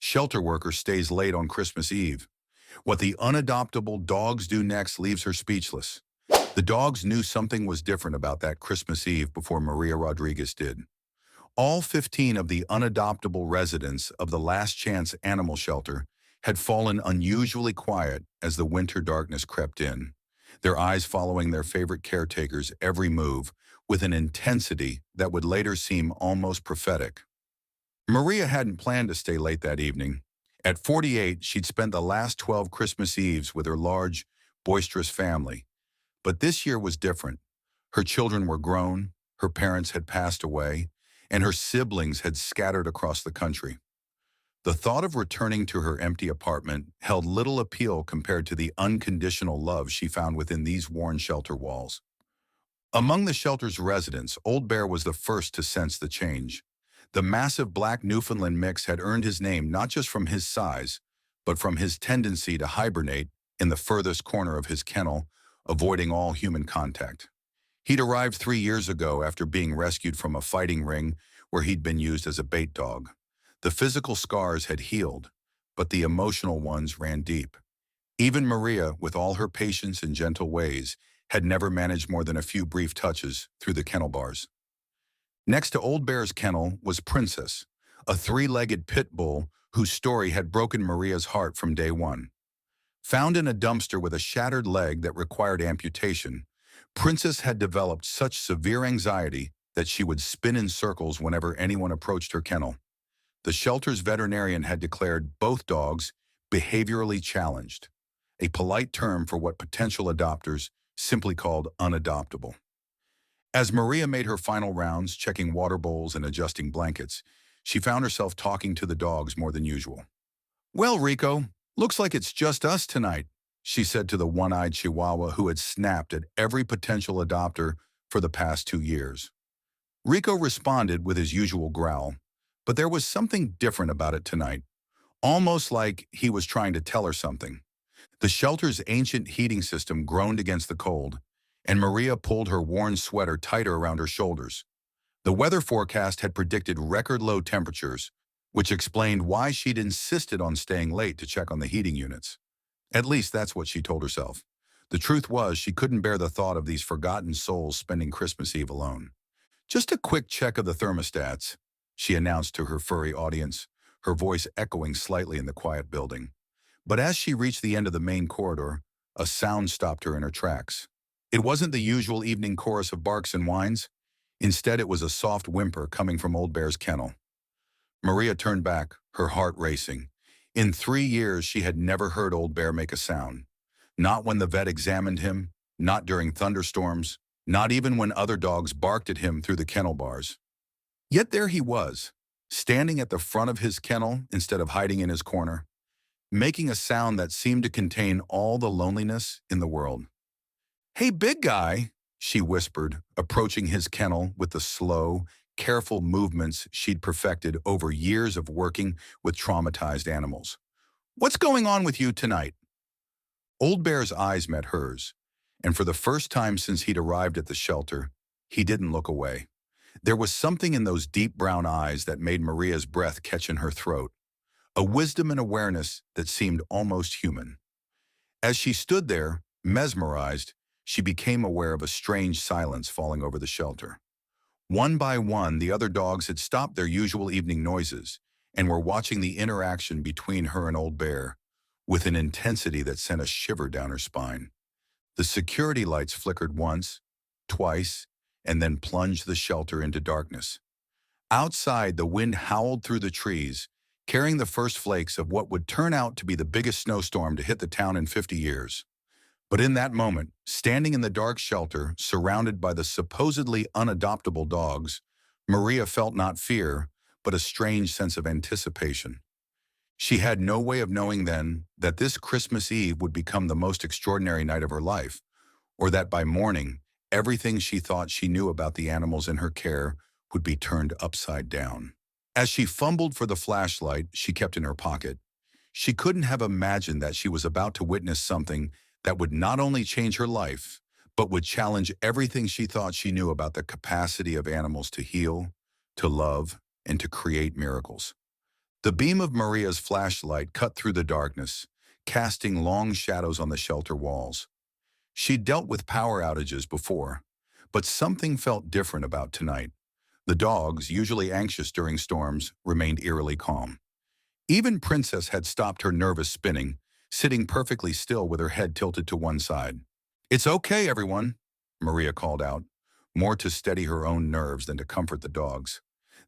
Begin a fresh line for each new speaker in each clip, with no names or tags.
Shelter worker stays late on Christmas Eve. What the unadoptable dogs do next leaves her speechless. The dogs knew something was different about that Christmas Eve before Maria Rodriguez did. All 15 of the unadoptable residents of the Last Chance Animal Shelter had fallen unusually quiet as the winter darkness crept in, their eyes following their favorite caretaker's every move with an intensity that would later seem almost prophetic. Maria hadn't planned to stay late that evening. At 48, she'd spent the last 12 Christmas Eves with her large, boisterous family. But this year was different. Her children were grown, her parents had passed away, and her siblings had scattered across the country. The thought of returning to her empty apartment held little appeal compared to the unconditional love she found within these worn shelter walls. Among the shelter's residents, Old Bear was the first to sense the change. The massive black Newfoundland mix had earned his name not just from his size, but from his tendency to hibernate in the furthest corner of his kennel, avoiding all human contact. He'd arrived 3 years ago after being rescued from a fighting ring where he'd been used as a bait dog. The physical scars had healed, but the emotional ones ran deep. Even Maria, with all her patience and gentle ways, had never managed more than a few brief touches through the kennel bars. Next to Old Bear's kennel was Princess, a three-legged pit bull whose story had broken Maria's heart from day one. Found in a dumpster with a shattered leg that required amputation, Princess had developed such severe anxiety that she would spin in circles whenever anyone approached her kennel. The shelter's veterinarian had declared both dogs behaviorally challenged, a polite term for what potential adopters simply called unadoptable. As Maria made her final rounds, checking water bowls and adjusting blankets, she found herself talking to the dogs more than usual. "Well, Rico, looks like it's just us tonight," she said to the one-eyed Chihuahua who had snapped at every potential adopter for the past 2 years. Rico responded with his usual growl, but there was something different about it tonight, almost like he was trying to tell her something. The shelter's ancient heating system groaned against the cold, and Maria pulled her worn sweater tighter around her shoulders. The weather forecast had predicted record-low temperatures, which explained why she'd insisted on staying late to check on the heating units. At least that's what she told herself. The truth was she couldn't bear the thought of these forgotten souls spending Christmas Eve alone. "Just a quick check of the thermostats," she announced to her furry audience, her voice echoing slightly in the quiet building. But as she reached the end of the main corridor, a sound stopped her in her tracks. It wasn't the usual evening chorus of barks and whines. Instead, it was a soft whimper coming from Old Bear's kennel. Maria turned back, her heart racing. In 3 years, she had never heard Old Bear make a sound. Not when the vet examined him, not during thunderstorms, not even when other dogs barked at him through the kennel bars. Yet there he was, standing at the front of his kennel instead of hiding in his corner, making a sound that seemed to contain all the loneliness in the world. "Hey, big guy," she whispered, approaching his kennel with the slow, careful movements she'd perfected over years of working with traumatized animals. "What's going on with you tonight?" Old Bear's eyes met hers, and for the first time since he'd arrived at the shelter, he didn't look away. There was something in those deep brown eyes that made Maria's breath catch in her throat, a wisdom and awareness that seemed almost human. As she stood there, mesmerized, she became aware of a strange silence falling over the shelter. One by one, the other dogs had stopped their usual evening noises and were watching the interaction between her and Old Bear with an intensity that sent a shiver down her spine. The security lights flickered once, twice, and then plunged the shelter into darkness. Outside, the wind howled through the trees, carrying the first flakes of what would turn out to be the biggest snowstorm to hit the town in 50 years. But in that moment, standing in the dark shelter, surrounded by the supposedly unadoptable dogs, Maria felt not fear, but a strange sense of anticipation. She had no way of knowing then that this Christmas Eve would become the most extraordinary night of her life, or that by morning, everything she thought she knew about the animals in her care would be turned upside down. As she fumbled for the flashlight she kept in her pocket, she couldn't have imagined that she was about to witness something that would not only change her life, but would challenge everything she thought she knew about the capacity of animals to heal, to love, and to create miracles. The beam of Maria's flashlight cut through the darkness, casting long shadows on the shelter walls. She'd dealt with power outages before, but something felt different about tonight. The dogs, usually anxious during storms, remained eerily calm. Even Princess had stopped her nervous spinning, sitting perfectly still with her head tilted to one side. "It's okay, everyone," Maria called out, more to steady her own nerves than to comfort the dogs.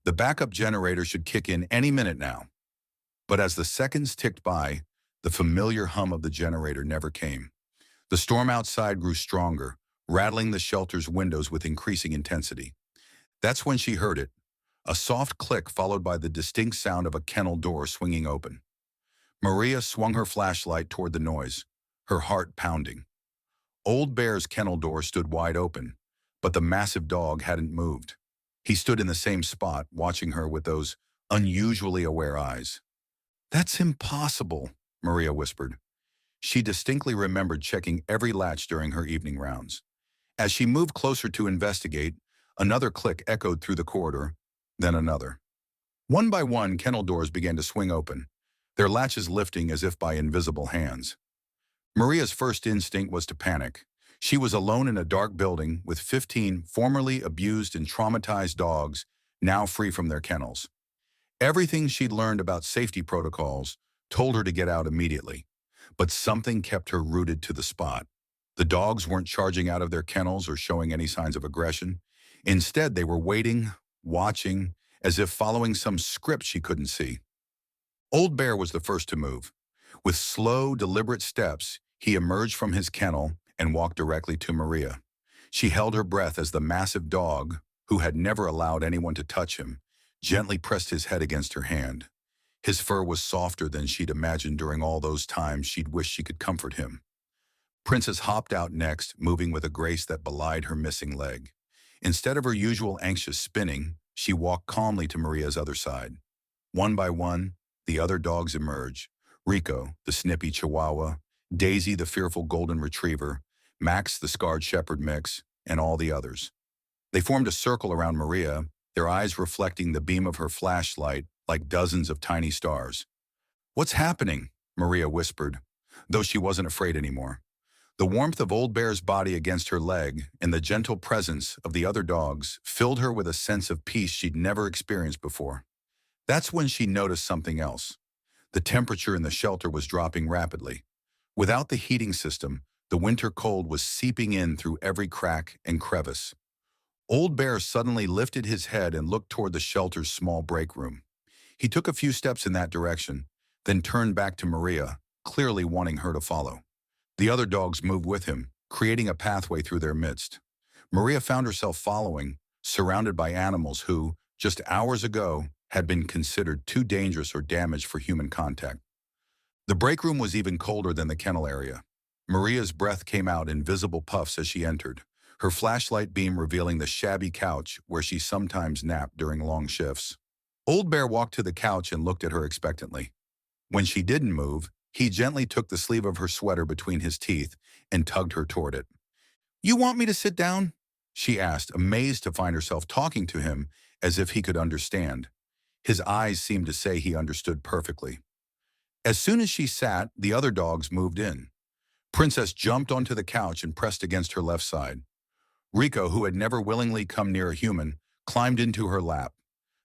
"The backup generator should kick in any minute now." But as the seconds ticked by, the familiar hum of the generator never came. The storm outside grew stronger, rattling the shelter's windows with increasing intensity. That's when she heard it, a soft click followed by the distinct sound of a kennel door swinging open. Maria swung her flashlight toward the noise, her heart pounding. Old Bear's kennel door stood wide open, but the massive dog hadn't moved. He stood in the same spot, watching her with those unusually aware eyes. "That's impossible," Maria whispered. She distinctly remembered checking every latch during her evening rounds. As she moved closer to investigate, another click echoed through the corridor, then another. One by one, kennel doors began to swing open, their latches lifting as if by invisible hands. Maria's first instinct was to panic. She was alone in a dark building with 15 formerly abused and traumatized dogs, now free from their kennels. Everything she'd learned about safety protocols told her to get out immediately, but something kept her rooted to the spot. The dogs weren't charging out of their kennels or showing any signs of aggression. Instead, they were waiting, watching, as if following some script she couldn't see. Old Bear was the first to move. With slow, deliberate steps, he emerged from his kennel and walked directly to Maria. She held her breath as the massive dog, who had never allowed anyone to touch him, gently pressed his head against her hand. His fur was softer than she'd imagined during all those times she'd wished she could comfort him. Princess hopped out next, moving with a grace that belied her missing leg. Instead of her usual anxious spinning, she walked calmly to Maria's other side. One by one, the other dogs emerged. Rico, the snippy Chihuahua, Daisy, the fearful Golden Retriever, Max, the scarred Shepherd mix, and all the others. They formed a circle around Maria, their eyes reflecting the beam of her flashlight like dozens of tiny stars. "What's happening?" Maria whispered, though she wasn't afraid anymore. The warmth of Old Bear's body against her leg and the gentle presence of the other dogs filled her with a sense of peace she'd never experienced before. That's when she noticed something else. The temperature in the shelter was dropping rapidly. Without the heating system, the winter cold was seeping in through every crack and crevice. Old Bear suddenly lifted his head and looked toward the shelter's small break room. He took a few steps in that direction, then turned back to Maria, clearly wanting her to follow. The other dogs moved with him, creating a pathway through their midst. Maria found herself following, surrounded by animals who, just hours ago, had been considered too dangerous or damaged for human contact. The break room was even colder than the kennel area. Maria's breath came out in visible puffs as she entered, her flashlight beam revealing the shabby couch where she sometimes napped during long shifts. Old Bear walked to the couch and looked at her expectantly. When she didn't move, he gently took the sleeve of her sweater between his teeth and tugged her toward it. "You want me to sit down?" she asked, amazed to find herself talking to him as if he could understand. His eyes seemed to say he understood perfectly. As soon as she sat, the other dogs moved in. Princess jumped onto the couch and pressed against her left side. Rico, who had never willingly come near a human, climbed into her lap.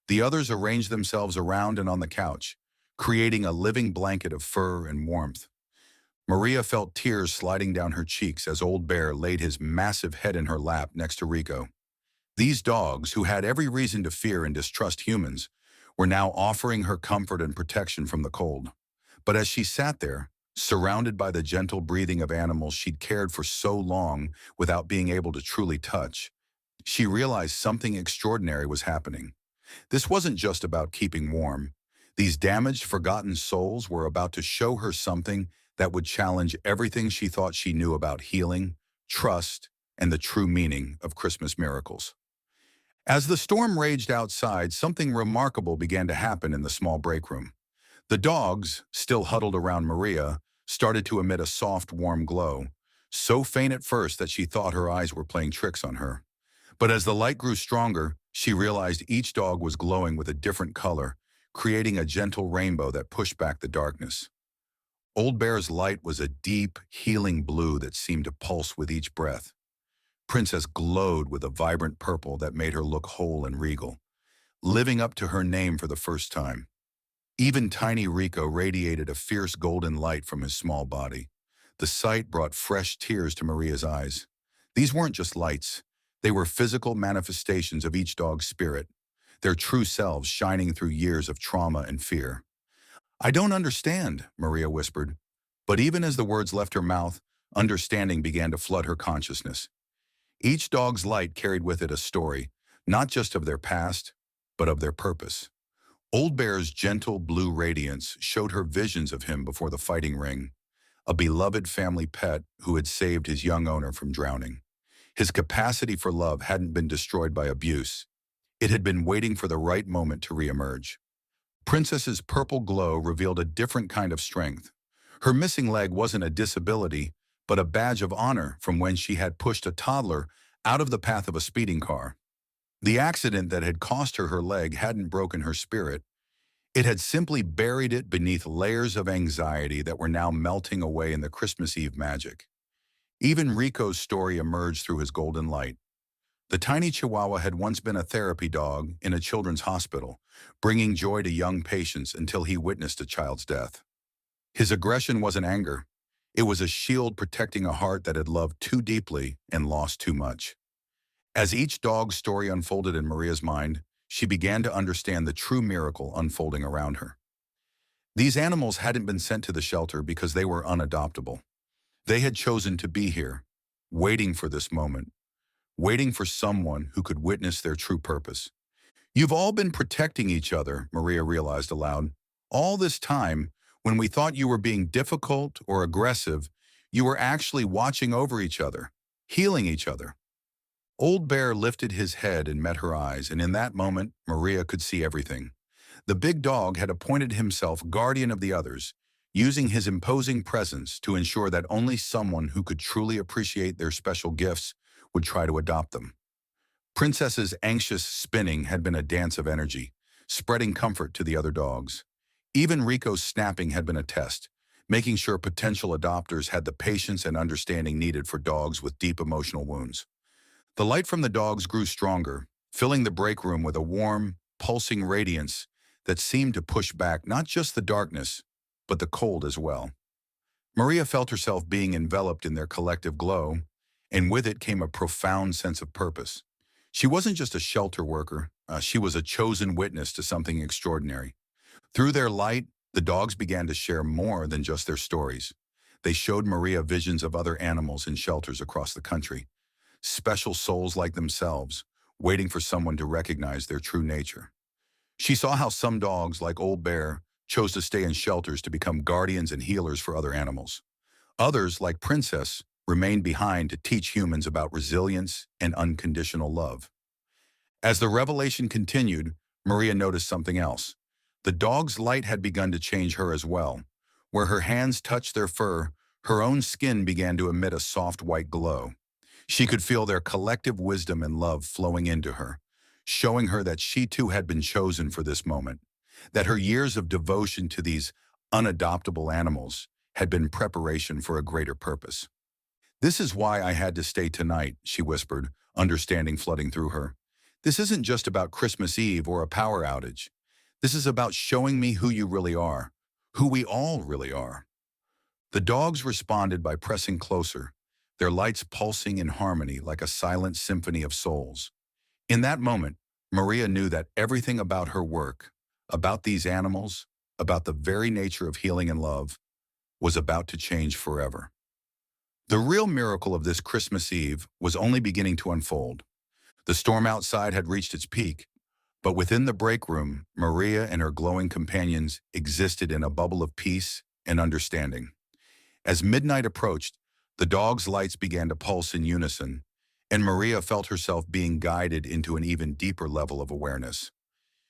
The others arranged themselves around and on the couch, creating a living blanket of fur and warmth. Maria felt tears sliding down her cheeks as Old Bear laid his massive head in her lap next to Rico. These dogs, who had every reason to fear and distrust humans, were now offering her comfort and protection from the cold. But as she sat there, surrounded by the gentle breathing of animals she'd cared for so long without being able to truly touch, she realized something extraordinary was happening. This wasn't just about keeping warm. These damaged, forgotten souls were about to show her something that would challenge everything she thought she knew about healing, trust, and the true meaning of Christmas miracles. As the storm raged outside, something remarkable began to happen in the small break room. The dogs, still huddled around Maria, started to emit a soft, warm glow, so faint at first that she thought her eyes were playing tricks on her. But as the light grew stronger, she realized each dog was glowing with a different color, creating a gentle rainbow that pushed back the darkness. Old Bear's light was a deep, healing blue that seemed to pulse with each breath. Princess glowed with a vibrant purple that made her look whole and regal, living up to her name for the first time. Even tiny Rico radiated a fierce golden light from his small body. The sight brought fresh tears to Maria's eyes. These weren't just lights. They were physical manifestations of each dog's spirit, their true selves shining through years of trauma and fear. "I don't understand," Maria whispered. But even as the words left her mouth, understanding began to flood her consciousness. Each dog's light carried with it a story, not just of their past, but of their purpose. Old Bear's gentle blue radiance showed her visions of him before the fighting ring, a beloved family pet who had saved his young owner from drowning. His capacity for love hadn't been destroyed by abuse. It had been waiting for the right moment to reemerge. Princess's purple glow revealed a different kind of strength. Her missing leg wasn't a disability, but a badge of honor from when she had pushed a toddler out of the path of a speeding car. The accident that had cost her her leg hadn't broken her spirit. It had simply buried it beneath layers of anxiety that were now melting away in the Christmas Eve magic. Even Rico's story emerged through his golden light. The tiny Chihuahua had once been a therapy dog in a children's hospital, bringing joy to young patients until he witnessed a child's death. His aggression wasn't anger. It was a shield protecting a heart that had loved too deeply and lost too much. As each dog's story unfolded in Maria's mind, she began to understand the true miracle unfolding around her. These animals hadn't been sent to the shelter because they were unadoptable. They had chosen to be here, waiting for this moment, waiting for someone who could witness their true purpose. "You've all been protecting each other," Maria realized aloud. "All this time, when we thought you were being difficult or aggressive, you were actually watching over each other, healing each other." Old Bear lifted his head and met her eyes, and in that moment, Maria could see everything. The big dog had appointed himself guardian of the others, using his imposing presence to ensure that only someone who could truly appreciate their special gifts would try to adopt them. Princess's anxious spinning had been a dance of energy, spreading comfort to the other dogs. Even Rico's snapping had been a test, making sure potential adopters had the patience and understanding needed for dogs with deep emotional wounds. The light from the dogs grew stronger, filling the break room with a warm, pulsing radiance that seemed to push back not just the darkness, but the cold as well. Maria felt herself being enveloped in their collective glow, and with it came a profound sense of purpose. She wasn't just a shelter worker, she was a chosen witness to something extraordinary. Through their light, the dogs began to share more than just their stories. They showed Maria visions of other animals in shelters across the country, special souls like themselves, waiting for someone to recognize their true nature. She saw how some dogs, like Old Bear, chose to stay in shelters to become guardians and healers for other animals. Others, like Princess, remained behind to teach humans about resilience and unconditional love. As the revelation continued, Maria noticed something else. The dog's light had begun to change her as well. Where her hands touched their fur, her own skin began to emit a soft white glow. She could feel their collective wisdom and love flowing into her, showing her that she too had been chosen for this moment, that her years of devotion to these unadoptable animals had been preparation for a greater purpose. "This is why I had to stay tonight," she whispered, understanding flooding through her. "This isn't just about Christmas Eve or a power outage. This is about showing me who you really are, who we all really are." The dogs responded by pressing closer, their lights pulsing in harmony like a silent symphony of souls. In that moment, Maria knew that everything about her work, about these animals, about the very nature of healing and love, was about to change forever. The real miracle of this Christmas Eve was only beginning to unfold. The storm outside had reached its peak, but within the break room, Maria and her glowing companions existed in a bubble of peace and understanding. As midnight approached, the dogs' lights began to pulse in unison, and Maria felt herself being guided into an even deeper level of awareness.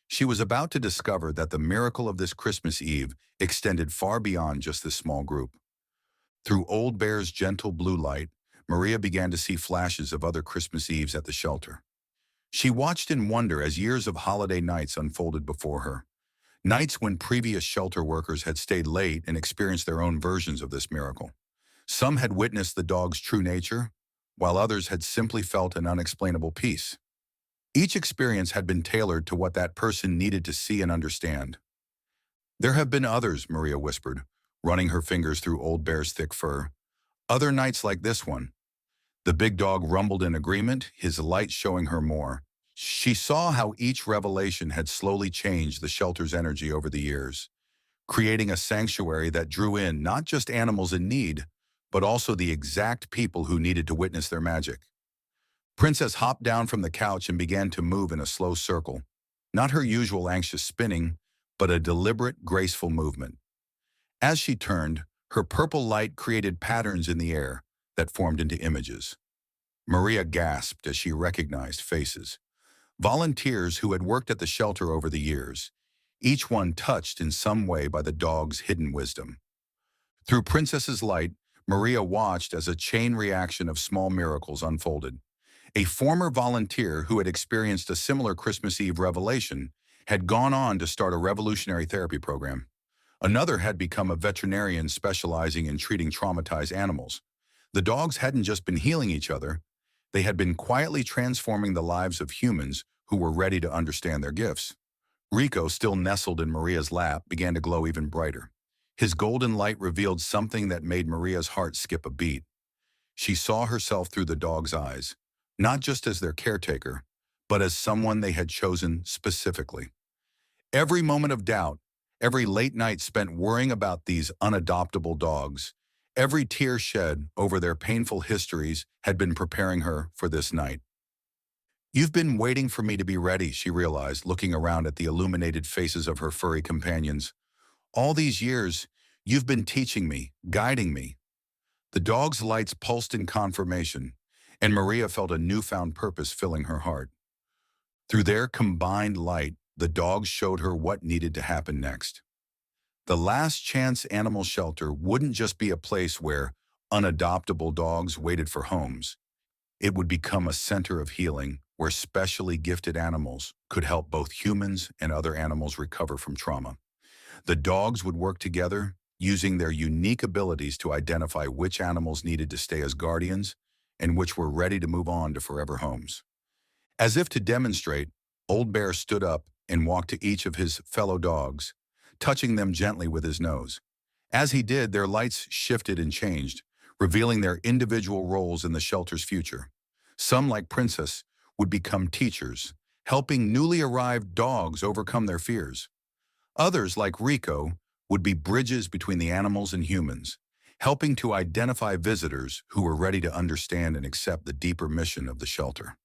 She was about to discover that the miracle of this Christmas Eve extended far beyond just this small group. Through Old Bear's gentle blue light, Maria began to see flashes of other Christmas Eves at the shelter. She watched in wonder as years of holiday nights unfolded before her. Nights when previous shelter workers had stayed late and experienced their own versions of this miracle. Some had witnessed the dog's true nature, while others had simply felt an unexplainable peace. Each experience had been tailored to what that person needed to see and understand. There have been others, Maria whispered, running her fingers through Old Bear's thick fur. Other nights like this one. The big dog rumbled in agreement, his light showing her more. She saw how each revelation had slowly changed the shelter's energy over the years, creating a sanctuary that drew in not just animals in need, but also the exact people who needed to witness their magic. Princess hopped down from the couch and began to move in a slow circle, not her usual anxious spinning, but a deliberate, graceful movement. As she turned, her purple light created patterns in the air that formed into images. Maria gasped as she recognized faces. Volunteers who had worked at the shelter over the years, each one touched in some way by the dog's hidden wisdom. Through Princess's light, Maria watched as a chain reaction of small miracles unfolded. A former volunteer who had experienced a similar Christmas Eve revelation had gone on to start a revolutionary therapy program. Another had become a veterinarian specializing in treating traumatized animals. The dogs hadn't just been healing each other, they had been quietly transforming the lives of humans who were ready to understand their gifts. Rico, still nestled in Maria's lap, began to glow even brighter. His golden light revealed something that made Maria's heart skip a beat. She saw herself through the dog's eyes, not just as their caretaker, but as someone they had chosen specifically. Every moment of doubt, every late night spent worrying about these unadoptable dogs, every tear shed over their painful histories had been preparing her for this night. "You've been waiting for me to be ready," she realized, looking around at the illuminated faces of her furry companions. "All these years, you've been teaching me, guiding me." The dog's lights pulsed in confirmation, and Maria felt a newfound purpose filling her heart. Through their combined light, the dogs showed her what needed to happen next. The Last Chance Animal Shelter wouldn't just be a place where unadoptable dogs waited for homes. It would become a center of healing where specially gifted animals could help both humans and other animals recover from trauma. The dogs would work together, using their unique abilities to identify which animals needed to stay as guardians and which were ready to move on to forever homes. As if to demonstrate, Old Bear stood up and walked to each of his fellow dogs, touching them gently with his nose. As he did, their lights shifted and changed, revealing their individual roles in the shelter's future. Some, like Princess, would become teachers, helping newly arrived dogs overcome their fears. Others, like Rico, would be bridges between the animals and humans, helping to identify visitors who were ready to understand and accept the deeper mission of the shelter.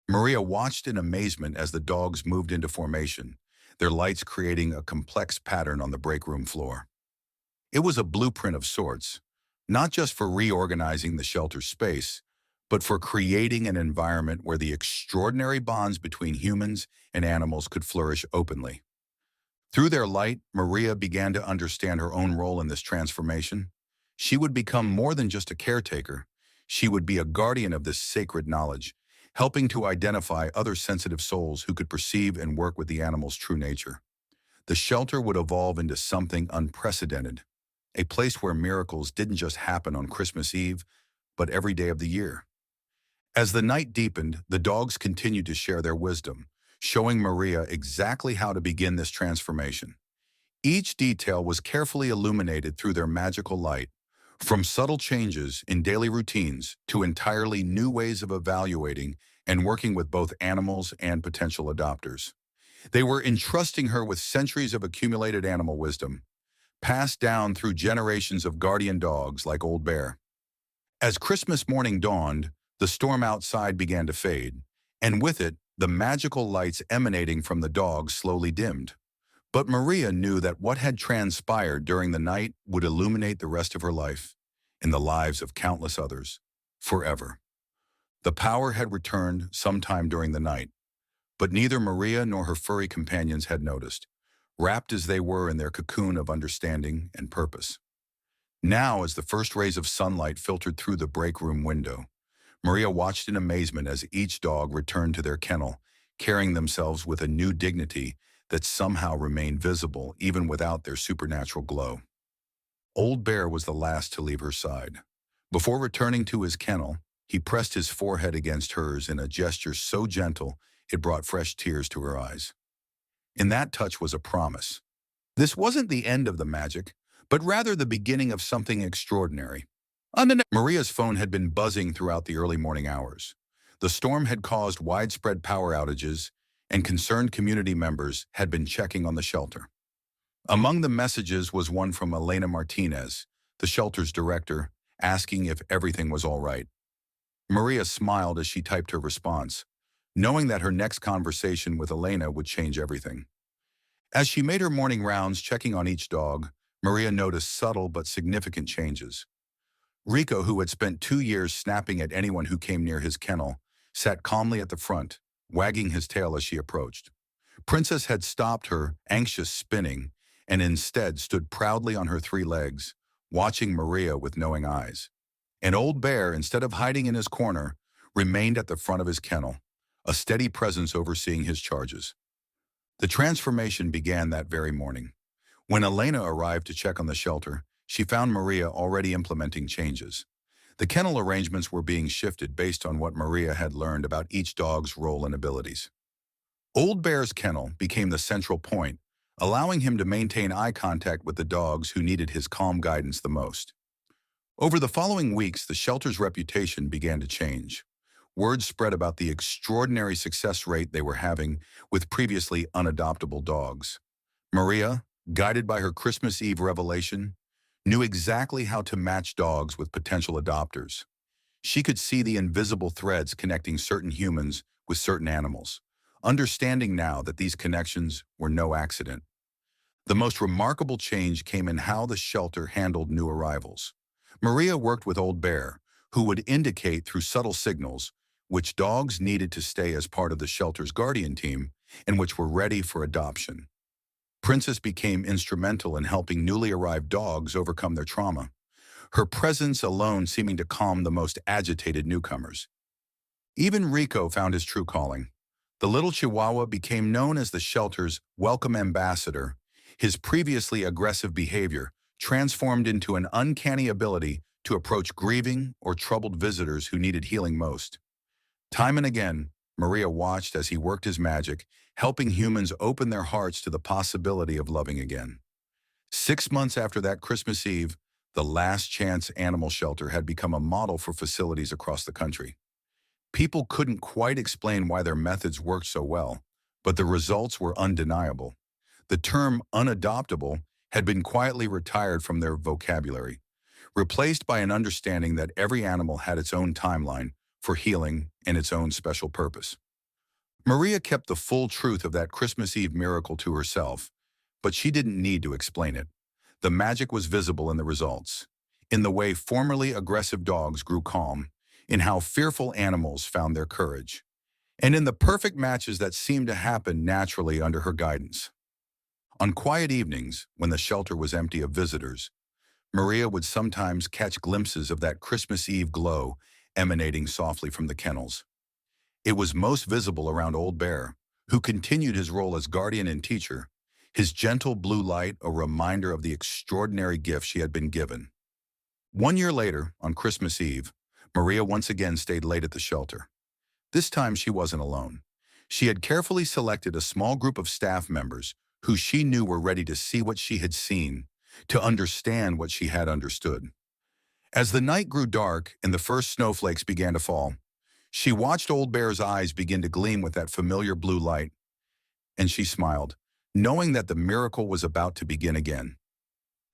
Maria watched in amazement as the dogs moved into formation, their lights creating a complex pattern on the break room floor. It was a blueprint of sorts, not just for reorganizing the shelter's space, but for creating an environment where the extraordinary bonds between humans and animals could flourish openly. Through their light, Maria began to understand her own role in this transformation. She would become more than just a caretaker. She would be a guardian of this sacred knowledge, helping to identify other sensitive souls who could perceive and work with the animal's true nature. The shelter would evolve into something unprecedented, a place where miracles didn't just happen on Christmas Eve, but every day of the year. As the night deepened, the dogs continued to share their wisdom, showing Maria exactly how to begin this transformation. Each detail was carefully illuminated through their magical light, from subtle changes in daily routines to entirely new ways of evaluating and working with both animals and potential adopters. They were entrusting her with centuries of accumulated animal wisdom, passed down through generations of guardian dogs like Old Bear. As Christmas morning dawned, the storm outside began to fade, and with it, the magical lights emanating from the dogs slowly dimmed. But Maria knew that what had transpired during the night would illuminate the rest of her life, and the lives of countless others, forever. The power had returned sometime during the night, but neither Maria nor her furry companions had noticed, wrapped as they were in their cocoon of understanding and purpose. Now, as the first rays of sunlight filtered through the break room window, Maria watched in amazement as each dog returned to their kennel, carrying themselves with a new dignity that somehow remained visible even without their supernatural glow. Old Bear was the last to leave her side. Before returning to his kennel, he pressed his forehead against hers in a gesture so gentle it brought fresh tears to her eyes. In that touch was a promise. This wasn't the end of the magic, but rather the beginning of something extraordinary. Maria's phone had been buzzing throughout the early morning hours. The storm had caused widespread power outages, and concerned community members had been checking on the shelter. Among the messages was one from Elena Martinez, the shelter's director, asking if everything was all right. Maria smiled as she typed her response, knowing that her next conversation with Elena would change everything. As she made her morning rounds checking on each dog, Maria noticed subtle but significant changes. Rico, who had spent 2 years snapping at anyone who came near his kennel, sat calmly at the front, wagging his tail as she approached. Princess had stopped her anxious spinning and instead stood proudly on her 3 legs, watching Maria with knowing eyes. And Old Bear, instead of hiding in his corner, remained at the front of his kennel, a steady presence overseeing his charges. The transformation began that very morning. When Elena arrived to check on the shelter, she found Maria already implementing changes. The kennel arrangements were being shifted based on what Maria had learned about each dog's role and abilities. Old Bear's kennel became the central point, allowing him to maintain eye contact with the dogs who needed his calm guidance the most. Over the following weeks, the shelter's reputation began to change. Word spread about the extraordinary success rate they were having with previously unadoptable dogs. Maria, guided by her Christmas Eve revelation, knew exactly how to match dogs with potential adopters. She could see the invisible threads connecting certain humans with certain animals, understanding now that these connections were no accident. The most remarkable change came in how the shelter handled new arrivals. Maria worked with Old Bear, who would indicate through subtle signals which dogs needed to stay as part of the shelter's guardian team and which were ready for adoption. Princess became instrumental in helping newly arrived dogs overcome their trauma, her presence alone seeming to calm the most agitated newcomers. Even Rico found his true calling. The little Chihuahua became known as the shelter's welcome ambassador. His previously aggressive behavior transformed into an uncanny ability to approach grieving or troubled visitors who needed healing most. Time and again, Maria watched as he worked his magic, helping humans open their hearts to the possibility of loving again. 6 months after that Christmas Eve, the Last Chance Animal Shelter had become a model for facilities across the country. People couldn't quite explain why their methods worked so well, but the results were undeniable. The term unadoptable had been quietly retired from their vocabulary, replaced by an understanding that every animal had its own timeline for healing and its own special purpose. Maria kept the full truth of that Christmas Eve miracle to herself, but she didn't need to explain it. The magic was visible in the results, in the way formerly aggressive dogs grew calm, in how fearful animals found their courage, and in the perfect matches that seemed to happen naturally under her guidance. On quiet evenings, when the shelter was empty of visitors, Maria would sometimes catch glimpses of that Christmas Eve glow emanating softly from the kennels. It was most visible around Old Bear, who continued his role as guardian and teacher, his gentle blue light a reminder of the extraordinary gift she had been given. 1 year later, on Christmas Eve, Maria once again stayed late at the shelter. This time she wasn't alone. She had carefully selected a small group of staff members who she knew were ready to see what she had seen, to understand what she had understood. As the night grew dark and the first snowflakes began to fall, she watched Old Bear's eyes begin to gleam with that familiar blue light, and she smiled, knowing that the miracle was about to begin again.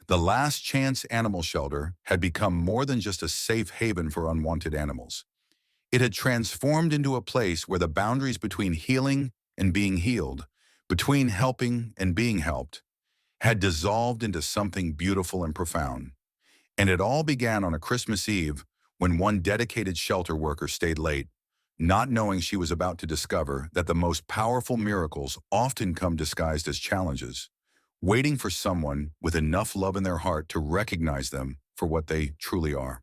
The Last Chance Animal Shelter had become more than just a safe haven for unwanted animals. It had transformed into a place where the boundaries between healing and being healed, between helping and being helped, had dissolved into something beautiful and profound. And it all began on a Christmas Eve when one dedicated shelter worker stayed late, not knowing she was about to discover that the most powerful miracles often come disguised as challenges, waiting for someone with enough love in their heart to recognize them for what they truly are.